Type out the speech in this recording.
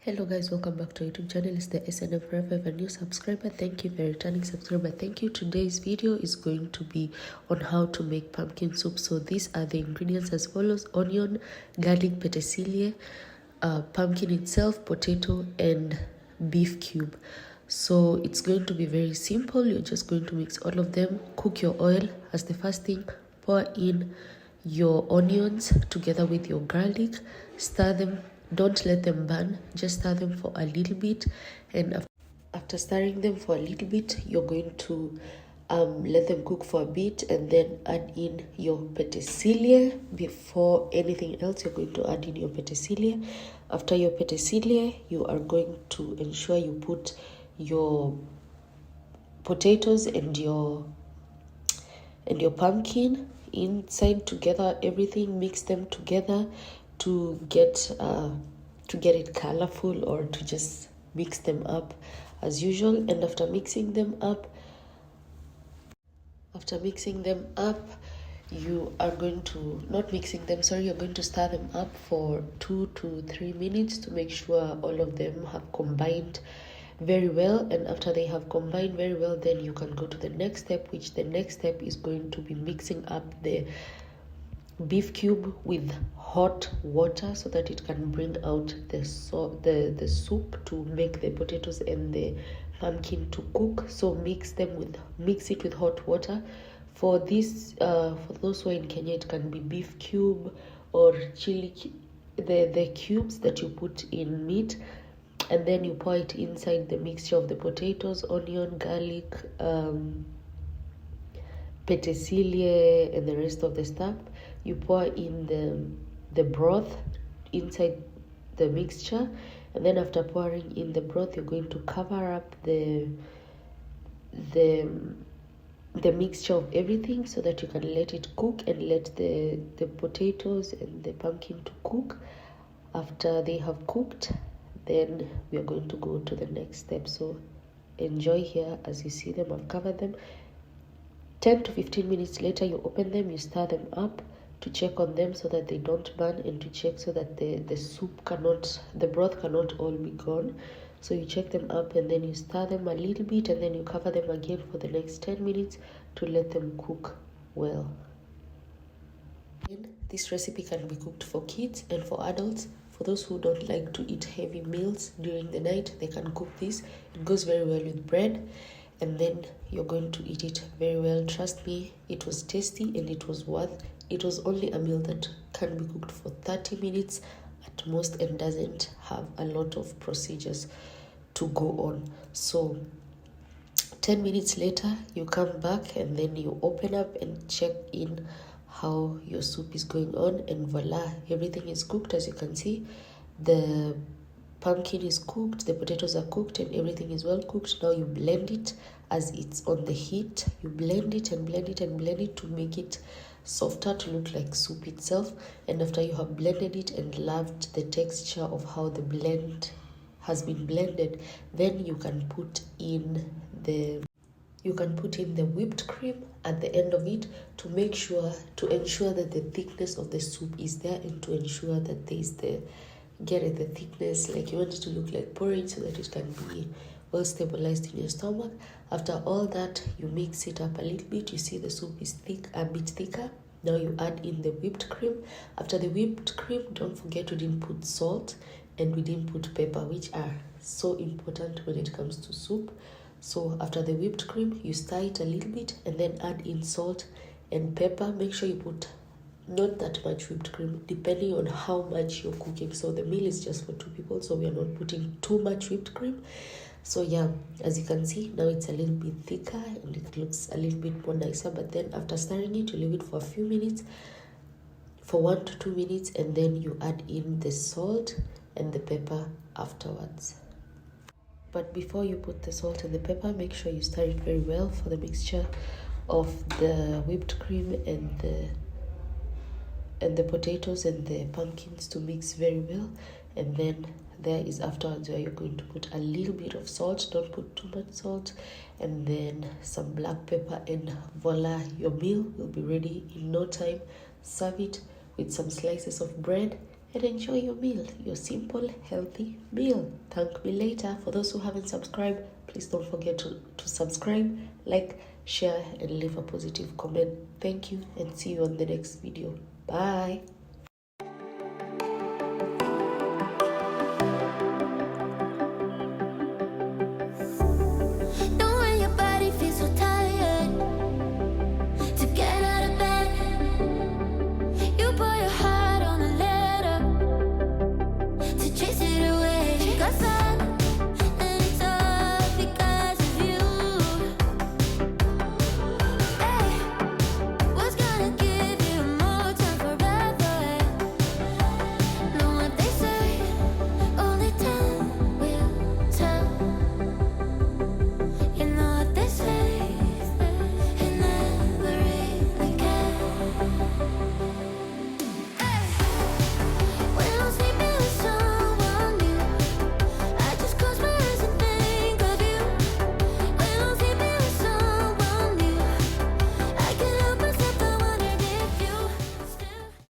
Hello guys, welcome back to our YouTube channel. It's the SNF Forever. If a new subscriber, thank you. For returning subscriber, thank you. Today's video is going to be on how to make pumpkin soup. So these are the ingredients as follows: onion, garlic, petersilie, pumpkin itself, potato, and beef cube. So it's going to be very simple. You're just going to mix all of them. Cook your oil as the first thing. Pour in your onions together with your garlic. Stir them. Don't let them burn, just stir them for a little bit, and after stirring them for a little bit, you're going to let them cook for a bit, and then add in your petersilie. Before anything else, you're going to add in your petersilie. After your petersilie, you are going to ensure you put your potatoes and your pumpkin inside together. Everything, mix them together to get it colorful, or to just mix them up as usual. And after mixing them up, you are going to you're going to stir them up for 2 to 3 minutes to make sure all of them have combined very well. And after they have combined very well, then you can go to the next step, which the next step is going to be mixing up the beef cube with hot water so that it can bring out the soup to make the potatoes and the pumpkin to cook. So mix it with hot water. For this, for those who are in Kenya, it can be beef cube or chili, the cubes that you put in meat, and then you pour it inside the mixture of the potatoes, onion, garlic, petersilie, and the rest of the stuff. You pour in the broth inside the mixture, and then after pouring in the broth, you're going to cover up the mixture of everything so that you can let it cook, and let the potatoes and the pumpkin to cook. After they have cooked, then we are going to go to the next step. So enjoy here. As you see them, I've covered them. 10 to 15 minutes later, you open them, you stir them up to check on them so that they don't burn, and to check so that the broth cannot all be gone. So you check them up, and then you stir them a little bit, and then you cover them again for the next 10 minutes to let them cook well. This recipe can be cooked for kids and for adults. For those who don't like to eat heavy meals during the night, they can cook this. It goes very well with bread, and then you're going to eat it very well. Trust me, it was tasty and it was worth. It was only a meal that can be cooked for 30 minutes at most and doesn't have a lot of procedures to go on. So 10 minutes later, you come back, and then you open up and check in how your soup is going on, and voila, everything is cooked. As you can see, the pumpkin is cooked, the potatoes are cooked, and everything is well cooked. Now you blend it as it's on the heat. You blend it and blend it and blend it to make it softer, to look like soup itself. And after you have blended it and loved the texture of how the blend has been blended, then you can put in the whipped cream at the end of it to ensure that the thickness of the soup is there, and to ensure that there is the thickness, like you want it to look like porridge, so that it can be well stabilized in your stomach. After all that, you mix it up a little bit. You see the soup is a bit thicker. Now you add in the whipped cream. After the whipped cream, don't forget we didn't put salt and we didn't put pepper, which are so important when it comes to soup. So after the whipped cream, you stir it a little bit, and then add in salt and pepper. Make sure you put not that much whipped cream, depending on how much you're cooking. So the meal is just for 2 people, so we are not putting too much whipped cream. So yeah, as you can see, now it's a little bit thicker and it looks a little bit more nicer. But then after stirring it, you leave it for a few minutes, for 1 to 2 minutes, and then you add in the salt and the pepper afterwards. But before you put the salt and the pepper, make sure you stir it very well for the mixture of the whipped cream and the potatoes and the pumpkins to mix very well. And then there is afterwards where you're going to put a little bit of salt. Don't put too much salt. And then some black pepper, and voila, your meal will be ready in no time. Serve it with some slices of bread and enjoy your meal, your simple, healthy meal. Thank me later. For those who haven't subscribed, please don't forget to subscribe, like, share, and leave a positive comment. Thank you, and see you on the next video. Bye.